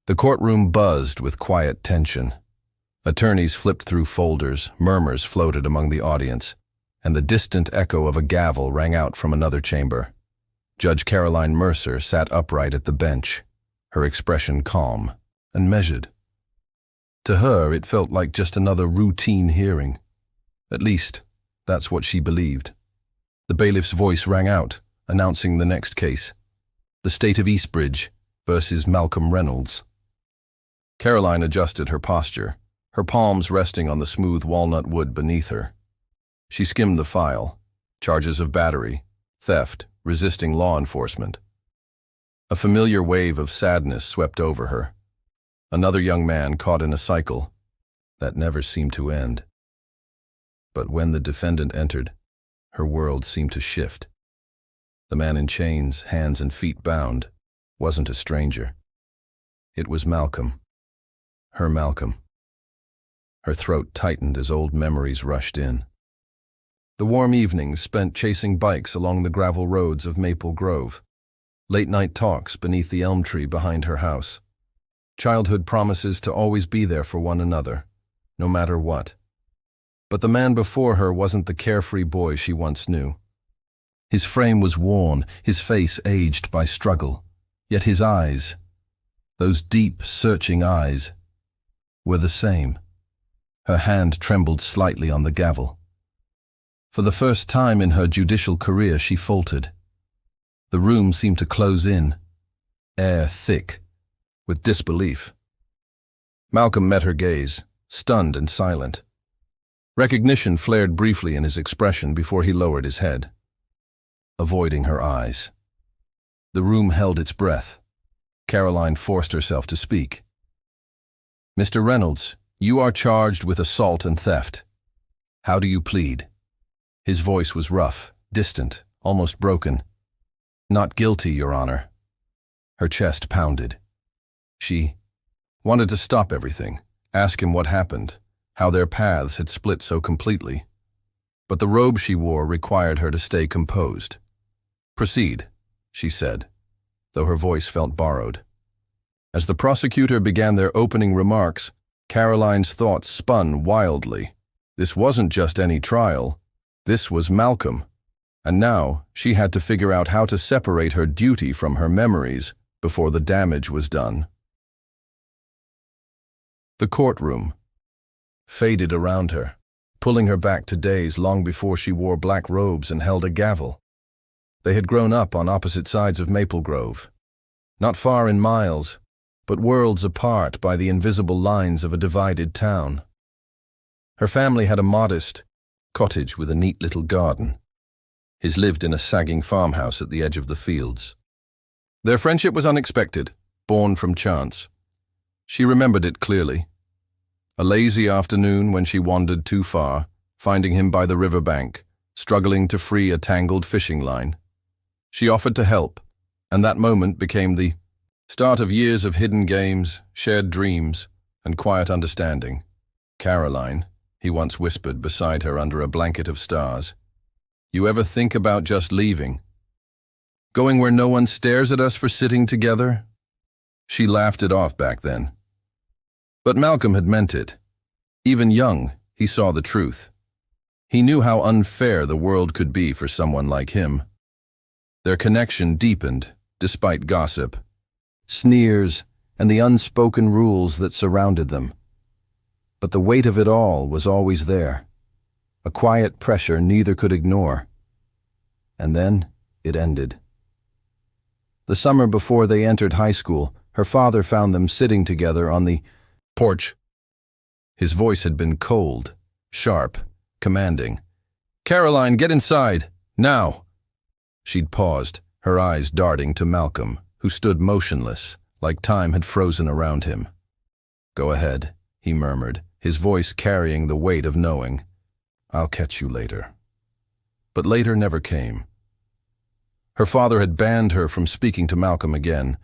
The courtroom buzzed with quiet tension. Attorneys flipped through folders, murmurs floated among the audience, and the distant echo of a gavel rang out from another chamber. Judge Caroline Mercer sat upright at the bench, her expression calm and measured. To her, it felt like just another routine hearing. At least, that's what she believed. The bailiff's voice rang out, announcing the next case. The State of Eastbridge versus Malcolm Reynolds. Caroline adjusted her posture, her palms resting on the smooth walnut wood beneath her. She skimmed the file. Charges of battery, theft, resisting law enforcement. A familiar wave of sadness swept over her. Another young man caught in a cycle that never seemed to end. But when the defendant entered, her world seemed to shift. The man in chains, hands and feet bound, wasn't a stranger. It was Malcolm. Her Malcolm. Her throat tightened as old memories rushed in. The warm evenings spent chasing bikes along the gravel roads of Maple Grove. Late-night talks beneath the elm tree behind her house. Childhood promises to always be there for one another, no matter what. But the man before her wasn't the carefree boy she once knew. His frame was worn, his face aged by struggle, yet his eyes, those deep, searching eyes, were the same. Her hand trembled slightly on the gavel. For the first time in her judicial career, she faltered. The room seemed to close in, air thick, with disbelief. Malcolm met her gaze, stunned and silent. Recognition flared briefly in his expression before he lowered his head, avoiding her eyes. The room held its breath. Caroline forced herself to speak. "Mr. Reynolds, you are charged with assault and theft. How do you plead?" His voice was rough, distant, almost broken. "Not guilty, Your Honor." Her chest pounded. She wanted to stop everything, ask him what happened, how their paths had split so completely. But the robe she wore required her to stay composed. "Proceed," she said, though her voice felt borrowed. As the prosecutor began their opening remarks, Caroline's thoughts spun wildly. This wasn't just any trial. This was Malcolm. And now she had to figure out how to separate her duty from her memories before the damage was done. The courtroom faded around her, pulling her back to days long before she wore black robes and held a gavel. They had grown up on opposite sides of Maple Grove, not far in miles, but worlds apart by the invisible lines of a divided town. Her family had a modest cottage with a neat little garden. His lived in a sagging farmhouse at the edge of the fields. Their friendship was unexpected, born from chance. She remembered it clearly. A lazy afternoon when she wandered too far, finding him by the riverbank, struggling to free a tangled fishing line. She offered to help, and that moment became the start of years of hidden games, shared dreams, and quiet understanding. "Caroline," he once whispered beside her under a blanket of stars, "you ever think about just leaving? Going where no one stares at us for sitting together?" She laughed it off back then. But Malcolm had meant it. Even young, he saw the truth. He knew how unfair the world could be for someone like him. Their connection deepened, despite gossip, sneers, and the unspoken rules that surrounded them. But the weight of it all was always there, a quiet pressure neither could ignore. And then it ended. The summer before they entered high school, her father found them sitting together on the porch. His voice had been cold, sharp, commanding. "Caroline, get inside, now!" She'd paused, her eyes darting to Malcolm, who stood motionless, like time had frozen around him. "Go ahead," he murmured, his voice carrying the weight of knowing. "I'll catch you later." But later never came. Her father had banned her from speaking to Malcolm again,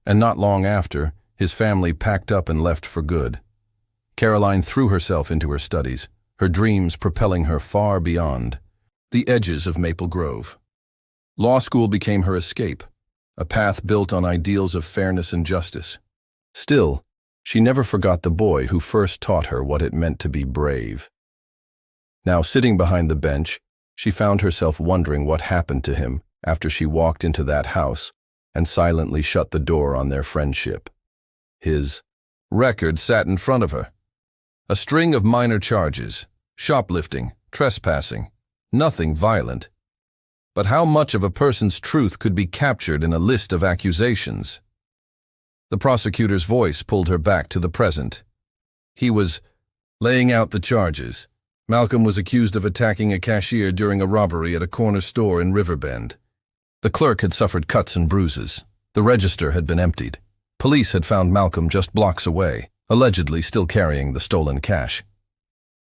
and not long after, his family packed up and left for good. Caroline threw herself into her studies, her dreams propelling her far beyond the edges of Maple Grove. Law school became her escape, a path built on ideals of fairness and justice. Still, she never forgot the boy who first taught her what it meant to be brave. Now, sitting behind the bench, she found herself wondering what happened to him after she walked into that house and silently shut the door on their friendship. His record sat in front of her. A string of minor charges, shoplifting, trespassing, nothing violent. But how much of a person's truth could be captured in a list of accusations? The prosecutor's voice pulled her back to the present. He was laying out the charges. Malcolm was accused of attacking a cashier during a robbery at a corner store in Riverbend. The clerk had suffered cuts and bruises. The register had been emptied. Police had found Malcolm just blocks away, allegedly still carrying the stolen cash.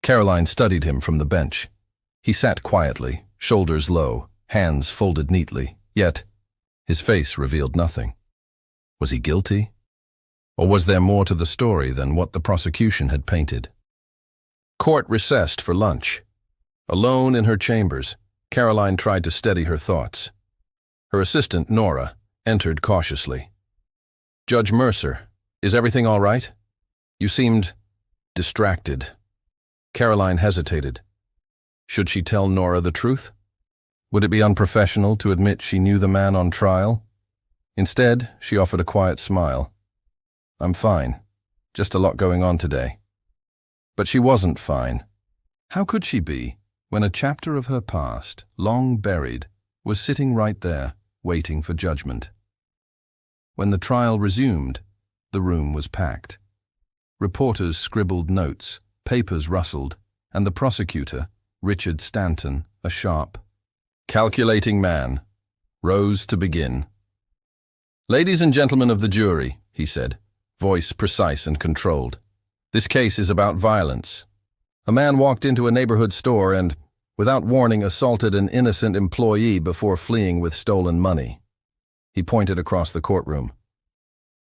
Caroline studied him from the bench. He sat quietly, shoulders low, hands folded neatly, yet his face revealed nothing. Was he guilty? Or was there more to the story than what the prosecution had painted? Court recessed for lunch. Alone in her chambers, Caroline tried to steady her thoughts. Her assistant, Nora, entered cautiously. "Judge Mercer, is everything all right? You seemed distracted." Caroline hesitated. Should she tell Nora the truth? Would it be unprofessional to admit she knew the man on trial? Instead, she offered a quiet smile. "I'm fine. Just a lot going on today." But she wasn't fine. How could she be when a chapter of her past, long buried, was sitting right there, waiting for judgment? When the trial resumed, the room was packed. Reporters scribbled notes, papers rustled, and the prosecutor, Richard Stanton, a sharp, calculating man, rose to begin. "Ladies and gentlemen of the jury," he said, voice precise and controlled, "this case is about violence. A man walked into a neighborhood store and, without warning, assaulted an innocent employee before fleeing with stolen money." He pointed across the courtroom.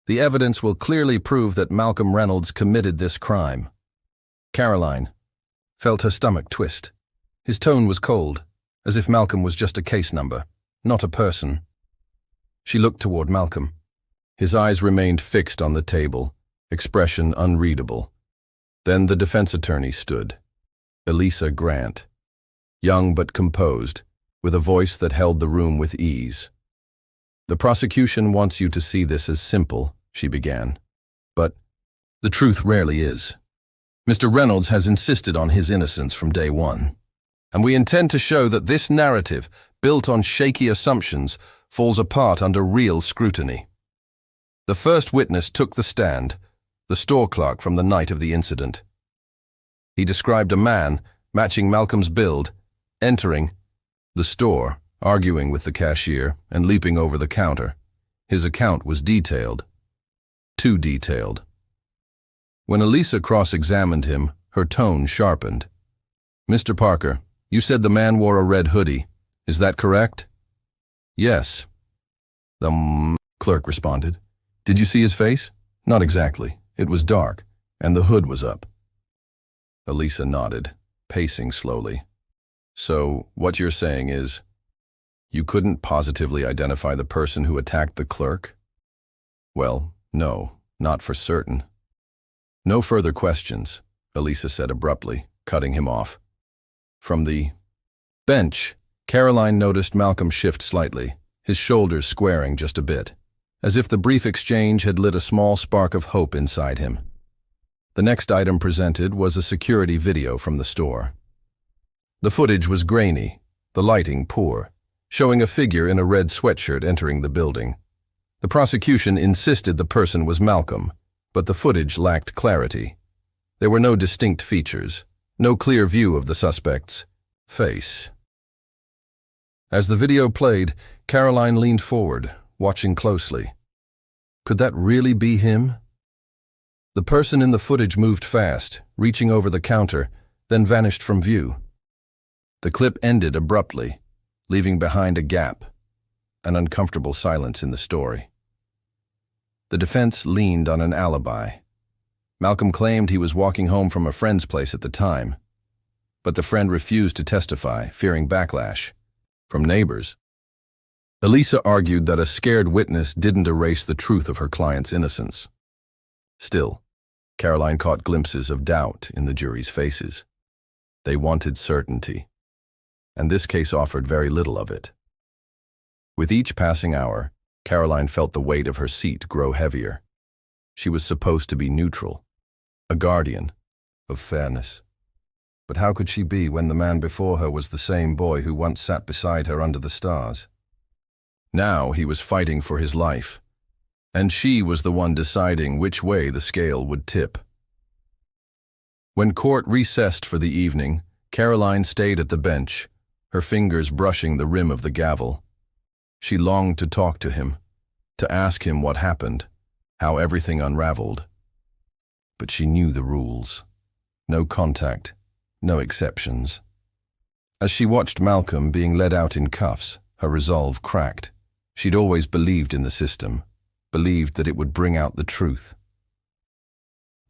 "The evidence will clearly prove that Malcolm Reynolds committed this crime." Caroline felt her stomach twist. His tone was cold, as if Malcolm was just a case number, not a person. She looked toward Malcolm. His eyes remained fixed on the table, expression unreadable. Then the defense attorney stood, Elisa Grant, young but composed, with a voice that held the room with ease. "The prosecution wants you to see this as simple," she began, "but the truth rarely is. Mr. Reynolds has insisted on his innocence from day one, and we intend to show that this narrative, built on shaky assumptions, falls apart under real scrutiny." The first witness took the stand, the store clerk from the night of the incident. He described a man, matching Malcolm's build, entering the store, arguing with the cashier, and leaping over the counter. His account was detailed. Too detailed. When Elisa cross-examined him, her tone sharpened. "Mr. Parker, you said the man wore a red hoodie. Is that correct?" "Yes." The clerk responded. "Did you see his face?" "Not exactly. It was dark, and the hood was up." Elisa nodded, pacing slowly. "So, what you're saying is, you couldn't positively identify the person who attacked the clerk?" "Well, no, not for certain." "No further questions," Elisa said abruptly, cutting him off. From the bench, Caroline noticed Malcolm shift slightly, his shoulders squaring just a bit, as if the brief exchange had lit a small spark of hope inside him. The next item presented was a security video from the store. The footage was grainy, the lighting poor, showing a figure in a red sweatshirt entering the building. The prosecution insisted the person was Malcolm, but the footage lacked clarity. There were no distinct features, no clear view of the suspect's face. As the video played, Caroline leaned forward, watching closely. Could that really be him? The person in the footage moved fast, reaching over the counter, then vanished from view. The clip ended abruptly, leaving behind a gap, an uncomfortable silence in the story. The defense leaned on an alibi. Malcolm claimed he was walking home from a friend's place at the time, but the friend refused to testify, fearing backlash from neighbors. Elisa argued that a scared witness didn't erase the truth of her client's innocence. Still, Caroline caught glimpses of doubt in the jury's faces. They wanted certainty, and this case offered very little of it. With each passing hour, Caroline felt the weight of her seat grow heavier. She was supposed to be neutral, a guardian of fairness. But how could she be when the man before her was the same boy who once sat beside her under the stars? Now he was fighting for his life, and she was the one deciding which way the scale would tip. When court recessed for the evening, Caroline stayed at the bench, her fingers brushing the rim of the gavel. She longed to talk to him, to ask him what happened, how everything unraveled. But she knew the rules. No contact, no exceptions. As she watched Malcolm being led out in cuffs, her resolve cracked. She'd always believed in the system, believed that it would bring out the truth.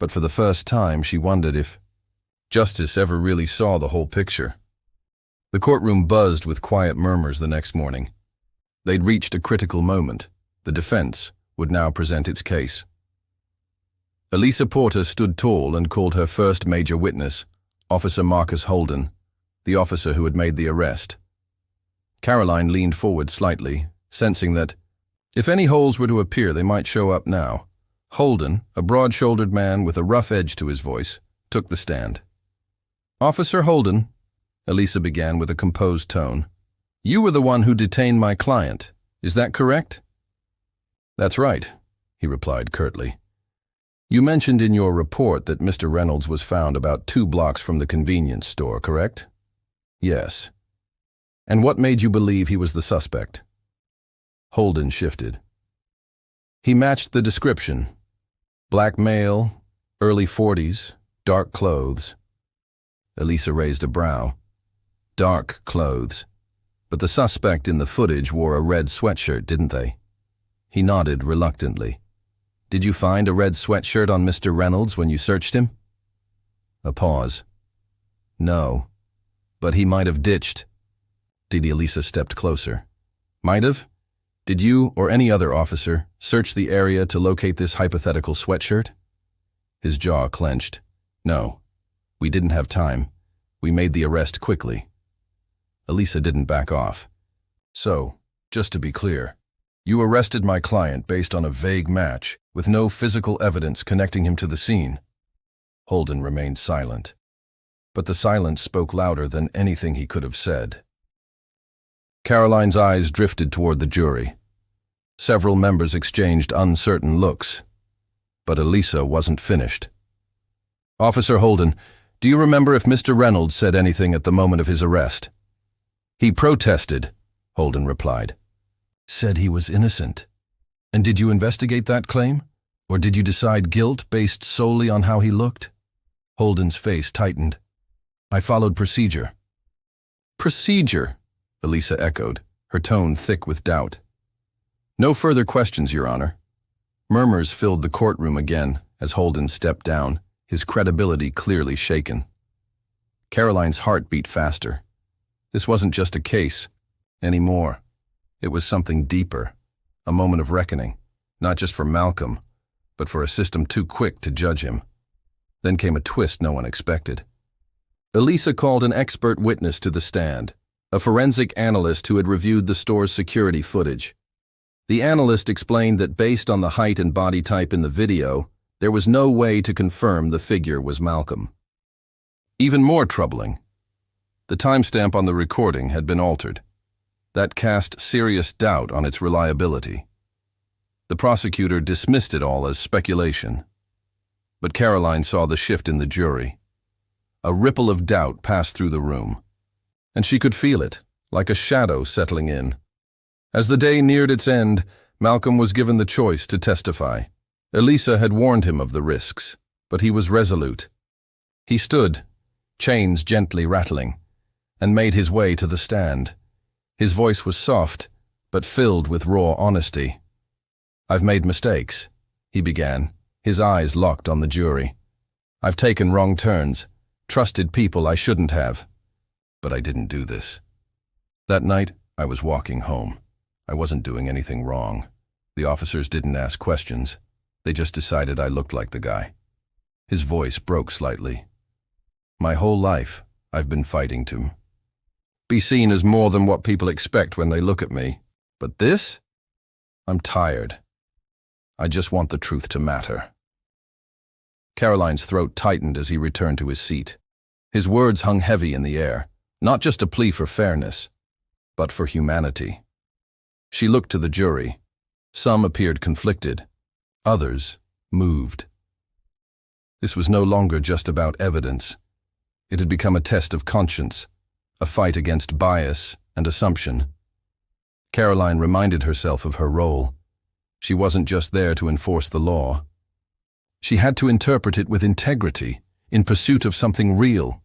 But for the first time, she wondered if justice ever really saw the whole picture. The courtroom buzzed with quiet murmurs the next morning. They'd reached a critical moment. The defense would now present its case. Elisa Porter stood tall and called her first major witness, Officer Marcus Holden, the officer who had made the arrest. Caroline leaned forward slightly, sensing that, if any holes were to appear, they might show up now. Holden, a broad-shouldered man with a rough edge to his voice, took the stand. "Officer Holden," Elisa began with a composed tone, "you were the one who detained my client. Is that correct?" "That's right," he replied curtly. "You mentioned in your report that Mr. Reynolds was found about 2 blocks from the convenience store, correct?" "Yes." "And what made you believe he was the suspect?" Holden shifted. "He matched the description. Black male, early 40s, dark clothes." Elisa raised a brow. Dark clothes. But the suspect in the footage wore a red sweatshirt, didn't they? He nodded reluctantly. "Did you find a red sweatshirt on Mr. Reynolds when you searched him?" A pause. "No, but he might have ditched." Elisa stepped closer. "Might have? Did you or any other officer search the area to locate this hypothetical sweatshirt?" His jaw clenched. "No, we didn't have time. We made the arrest quickly." Elisa didn't back off. "So, just to be clear, you arrested my client based on a vague match with no physical evidence connecting him to the scene?" Holden remained silent, but the silence spoke louder than anything he could have said. Caroline's eyes drifted toward the jury. Several members exchanged uncertain looks, but Elisa wasn't finished. "Officer Holden, do you remember if Mr. Reynolds said anything at the moment of his arrest?" "He protested," Holden replied. "Said he was innocent. And did you investigate that claim? Or did you decide guilt based solely on how he looked?" Holden's face tightened. "I followed procedure." "Procedure?" Elisa echoed, her tone thick with doubt. "No further questions, Your Honor." Murmurs filled the courtroom again as Holden stepped down, his credibility clearly shaken. Caroline's heart beat faster. This wasn't just a case anymore. It was something deeper, a moment of reckoning, not just for Malcolm, but for a system too quick to judge him. Then came a twist no one expected. Elisa called an expert witness to the stand, a forensic analyst who had reviewed the store's security footage. The analyst explained that based on the height and body type in the video, there was no way to confirm the figure was Malcolm. Even more troubling, the timestamp on the recording had been altered. That cast serious doubt on its reliability. The prosecutor dismissed it all as speculation. But Caroline saw the shift in the jury. A ripple of doubt passed through the room, and she could feel it, like a shadow settling in. As the day neared its end, Malcolm was given the choice to testify. Elisa had warned him of the risks, but he was resolute. He stood, chains gently rattling, and made his way to the stand. His voice was soft, but filled with raw honesty. "I've made mistakes," he began, his eyes locked on the jury. "I've taken wrong turns, trusted people I shouldn't have. But I didn't do this. That night, I was walking home. I wasn't doing anything wrong. The officers didn't ask questions. They just decided I looked like the guy. His voice broke slightly. My whole life, I've been fighting to be seen as more than what people expect when they look at me. But this? I'm tired. I just want the truth to matter. Caroline's throat tightened as he returned to his seat. His words hung heavy in the air, not just a plea for fairness, but for humanity. She looked to the jury. Some appeared conflicted, others moved. This was no longer just about evidence. It had become a test of conscience, a fight against bias and assumption. Caroline reminded herself of her role. She wasn't just there to enforce the law. She had to interpret it with integrity, in pursuit of something real,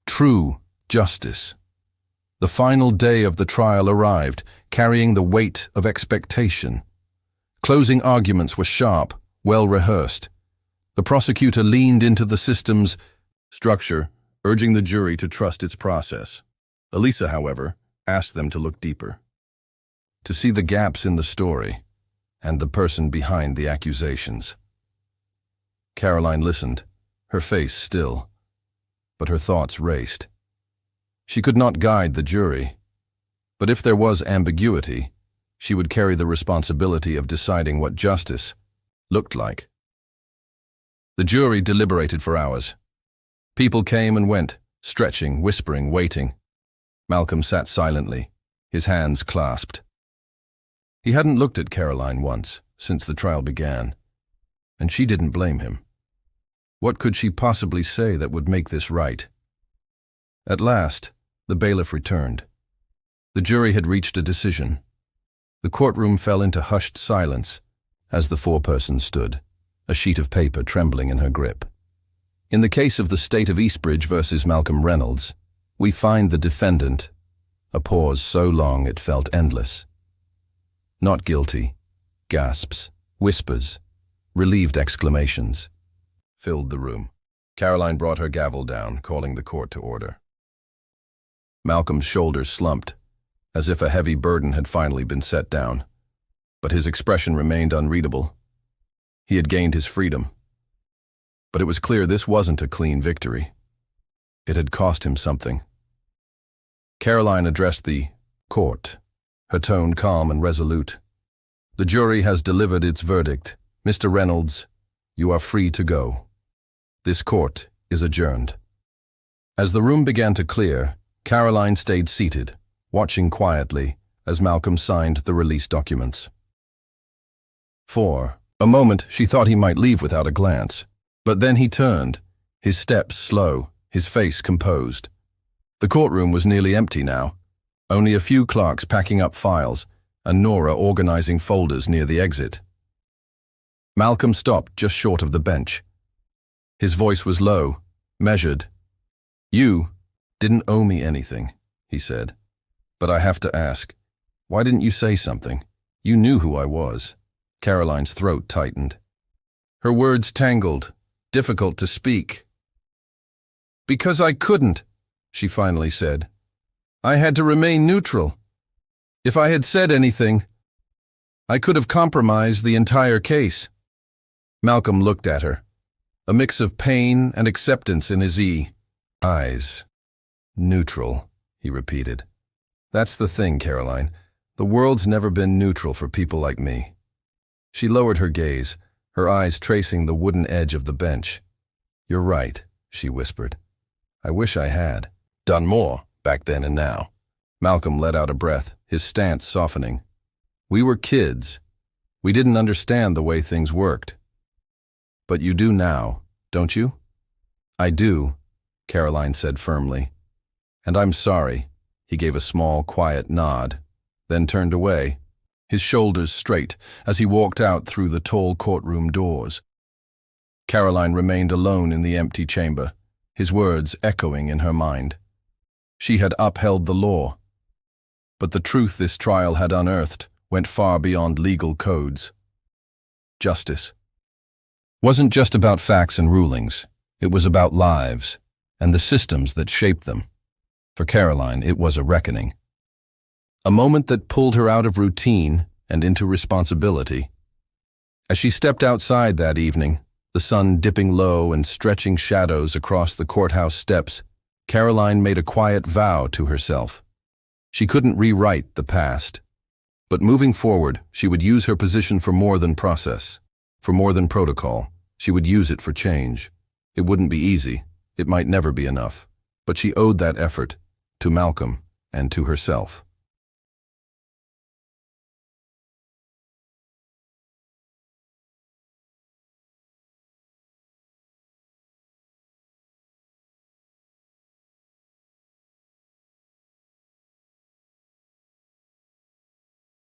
true justice. The final day of the trial arrived, carrying the weight of expectation. Closing arguments were sharp, well rehearsed. The prosecutor leaned into the system's structure, urging the jury to trust its process. Elisa, however, asked them to look deeper, to see the gaps in the story and the person behind the accusations. Caroline listened, her face still, but her thoughts raced. She could not guide the jury, but if there was ambiguity, she would carry the responsibility of deciding what justice looked like. The jury deliberated for hours. People came and went, stretching, whispering, waiting. Malcolm sat silently, his hands clasped. He hadn't looked at Caroline once since the trial began, and she didn't blame him. What could she possibly say that would make this right? At last, the bailiff returned. The jury had reached a decision. The courtroom fell into hushed silence as the foreperson stood, a sheet of paper trembling in her grip. In the case of the State of Eastbridge versus Malcolm Reynolds, we find the defendant, a pause so long it felt endless. Not guilty. Gasps, whispers, relieved exclamations filled the room. Caroline brought her gavel down, calling the court to order. Malcolm's shoulders slumped, as if a heavy burden had finally been set down, but his expression remained unreadable. He had gained his freedom. But it was clear this wasn't a clean victory. It had cost him something. Caroline addressed the court, her tone calm and resolute. The jury has delivered its verdict. Mr. Reynolds, you are free to go. This court is adjourned. As the room began to clear, Caroline stayed seated, watching quietly as Malcolm signed the release documents. For a moment, she thought he might leave without a glance. But then he turned, his steps slow, his face composed. The courtroom was nearly empty now, only a few clerks packing up files and Nora organizing folders near the exit. Malcolm stopped just short of the bench. His voice was low, measured. You didn't owe me anything, he said. But I have to ask, why didn't you say something? You knew who I was. Caroline's throat tightened. Her words tangled, difficult to speak. Because I couldn't, she finally said. I had to remain neutral. If I had said anything, I could have compromised the entire case. Malcolm looked at her, a mix of pain and acceptance in his eyes. Neutral, he repeated. That's the thing, Caroline. The world's never been neutral for people like me. She lowered her gaze, her eyes tracing the wooden edge of the bench. You're right, she whispered. I wish I had done more back then and now. Malcolm let out a breath, his stance softening. We were kids. We didn't understand the way things worked. But you do now, don't you? I do, Caroline said firmly. And I'm sorry. He gave a small, quiet nod, then turned away, his shoulders straight as he walked out through the tall courtroom doors. Caroline remained alone in the empty chamber, his words echoing in her mind. She had upheld the law, but the truth this trial had unearthed went far beyond legal codes. Justice wasn't just about facts and rulings. It was about lives and the systems that shaped them. For Caroline, it was a reckoning. A moment that pulled her out of routine and into responsibility. As she stepped outside that evening, the sun dipping low and stretching shadows across the courthouse steps, Caroline made a quiet vow to herself. She couldn't rewrite the past, but moving forward, she would use her position for more than process, for more than protocol. She would use it for change. It wouldn't be easy. It might never be enough. But she owed that effort to Malcolm and to herself.